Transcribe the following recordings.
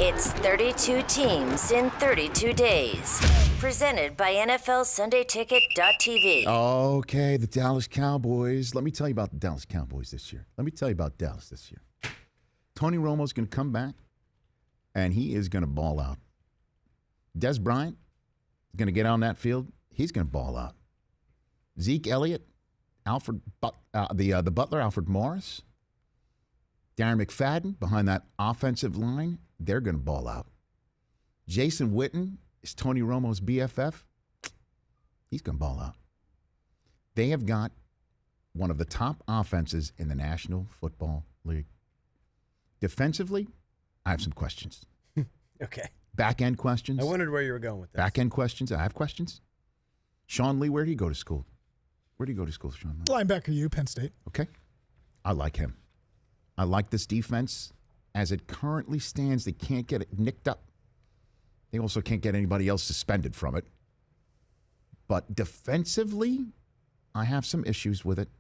It's 32 teams in 32 days. Presented by NFLSundayTicket.tv. Okay, the Dallas Cowboys. Let me tell you about the Dallas Cowboys this year. Let me tell you about Dallas this year. Tony Romo's going to come back, and he is going to ball out. Des Bryant is going to get on that field. He's going to ball out. Zeke Elliott, the butler, Alfred Morris, Darren McFadden behind that offensive line, they're going to ball out. Jason Witten is Tony Romo's BFF. He's going to ball out. They have got one of the top offenses in the National Football League. Defensively, I have some questions. Okay. Back-end questions. I wondered where you were going with this. Back-end questions. I have questions. Sean Lee, where did he go to school? Where did he go to school, Sean Lee? Linebacker U, Penn State. Okay. I like him. I like this defense. As it currently stands, they can't get it nicked up. They also can't get anybody else suspended from it. But defensively, I have some issues with it.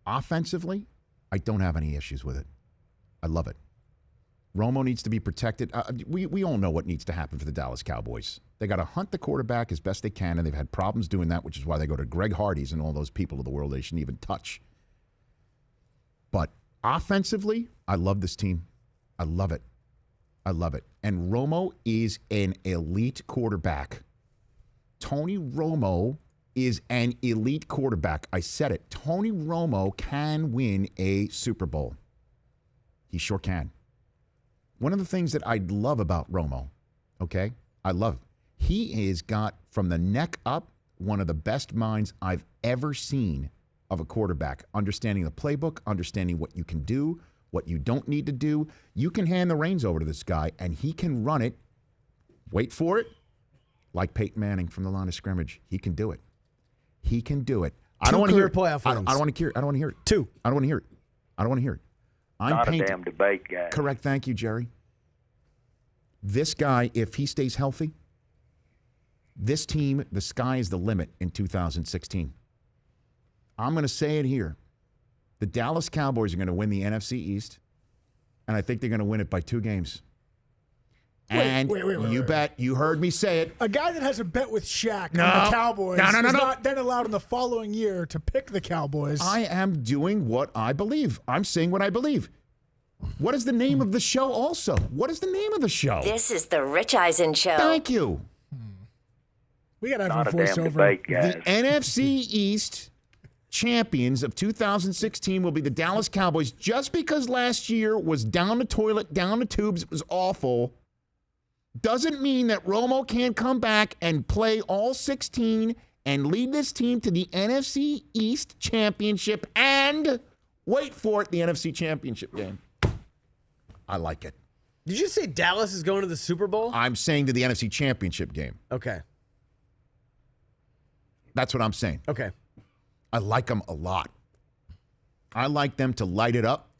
Offensively, I don't have any issues with it. I love it. Romo needs to be protected. We all know what needs to happen for the Dallas Cowboys. They got to hunt the quarterback as best they can, and they've had problems doing that, which is why they go to Greg Hardy's and all those people of the world they shouldn't even touch. But offensively, I love this team. I love it. I love it. And Romo is an elite quarterback. Tony Romo is an elite quarterback. I said it. Tony Romo can win a Super Bowl. He sure can. One of the things that I love about Romo, okay, I love, he has got from the neck up one of the best minds I've ever seen of a quarterback. Understanding the playbook, understanding what you can do, what you don't need to do. You can hand the reins over to this guy, and he can run it. Wait for it. Like Peyton Manning from the line of scrimmage. He can do it. He can do it. I don't want to hear it. Playoff I don't want to hear it. I don't want to hear it. Two. I don't want to hear it. I don't want to hear it. Not a damn debate, guys. Correct. Thank you, Jerry. This guy, if he stays healthy, this team, the sky is the limit in 2016. I'm going to say it here. The Dallas Cowboys are going to win the NFC East, and I think they're going to win it by 2 games. And you bet, you heard me say it. A guy that has a bet with Shaq on the Cowboys is not then allowed in the following year to pick the Cowboys. I am doing what I believe. I'm saying what I believe. What is the name of the show also? What is the name of the show? This is the Rich Eisen Show. Thank you. We got to have Not a a damn voiceover. debate, guys. The NFC East champions of 2016 will be the Dallas Cowboys. Just because last year was down the toilet, down the tubes, it was awful, doesn't mean that Romo can't come back and play all 16 and lead this team to the NFC East championship and, wait for it, the NFC championship game. I like it. Did you say Dallas is going to the Super Bowl? I'm saying to the NFC championship game. Okay. That's what I'm saying. Okay. I like them a lot. I like them to light it up.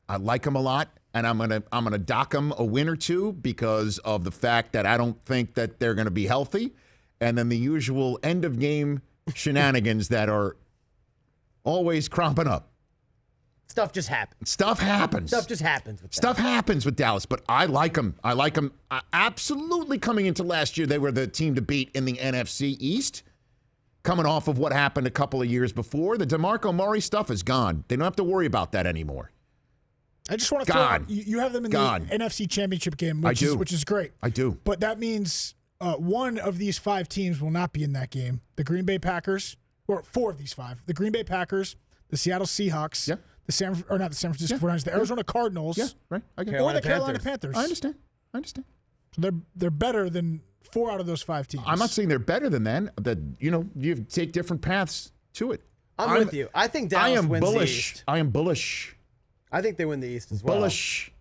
I like them a lot, and I'm gonna dock them a win or two because of the fact that I don't think that they're gonna be healthy, and then the usual end of game shenanigans that are always cropping up. Stuff just happens. Stuff happens. Stuff just happens with Stuff happens with Dallas, but I like them. I like them absolutely. Coming into last year, they were the team to beat in the NFC East. Coming off of what happened a couple of years before, the DeMarco Murray stuff is gone. They don't have to worry about that anymore. I just want to throw out, you have them in the NFC Championship game, which is great. I do. But that means one of these 5 teams will not be in that game. The Green Bay Packers, or 4 of these 5. The Green Bay Packers, the Seattle Seahawks, not the San Francisco 49ers, the Arizona Cardinals, right. or the Carolina Panthers. I understand. So they're better than 4 out of those 5 teams. I'm not saying they're better than that. That you take different paths to it. I'm with you. I think Dallas wins the East. I am bullish. I think they win the East as well. Bullish.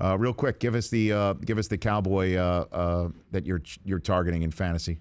Real quick, give us the Cowboy that you're targeting in fantasy,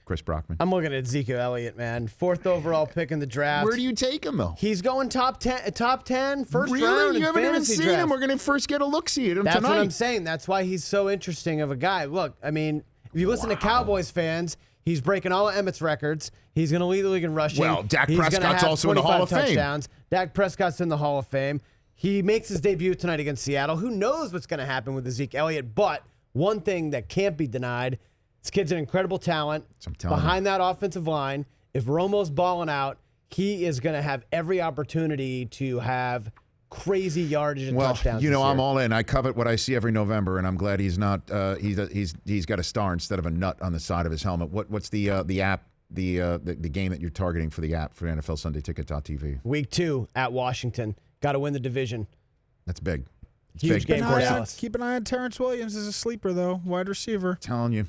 Chris Brockman. I'm looking at Ezekiel Elliott, man. 4th overall pick in the draft. Where do you take him though? He's going top 10, first really? round. You haven't even fantasy seen draft. him. We're going to first get a look-see at him That's tonight. what I'm saying. That's why he's so interesting of a guy. Look, I mean, if you listen to Cowboys fans, he's breaking all of Emmett's records. He's going to lead the league in rushing. Well, Dak He's Prescott's have also in the Hall of Fame. touchdowns. Dak Prescott's in the Hall of Fame. He makes his debut tonight against Seattle. Who knows what's going to happen with Zeke Elliott? But one thing that can't be denied, this kid's an incredible talent. Behind that offensive line, if Romo's balling out, he is going to have every opportunity to have crazy yardage and touchdowns. You know, this year. I'm all in. I covet what I see every November, and I'm glad he's not. He's got a star instead of a nut on the side of his helmet. What's the app? The game that you're targeting for the app for NFL Sunday Ticket.tv? Week 2 at Washington. Got to win the division. That's big. It's Huge big. game for Dallas. Keep an eye on Terrence Williams as a sleeper, though, wide receiver. Telling you,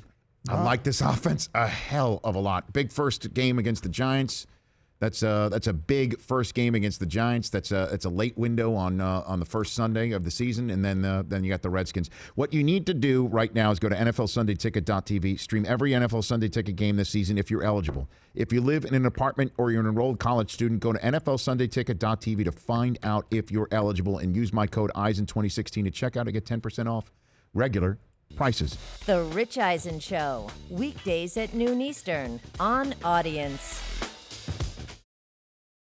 I like this offense a hell of a lot. Big first game against the Giants. That's a big first game against the Giants. It's a late window on the first Sunday of the season, and then you got the Redskins. What you need to do right now is go to NFLSundayTicket.tv, stream every NFL Sunday Ticket game this season if you're eligible. If you live in an apartment or you're an enrolled college student, go to NFLSundayTicket.tv to find out if you're eligible and use my code EISEN2016 to check out and get 10% off regular prices. The Rich Eisen Show, weekdays at noon Eastern on Audience.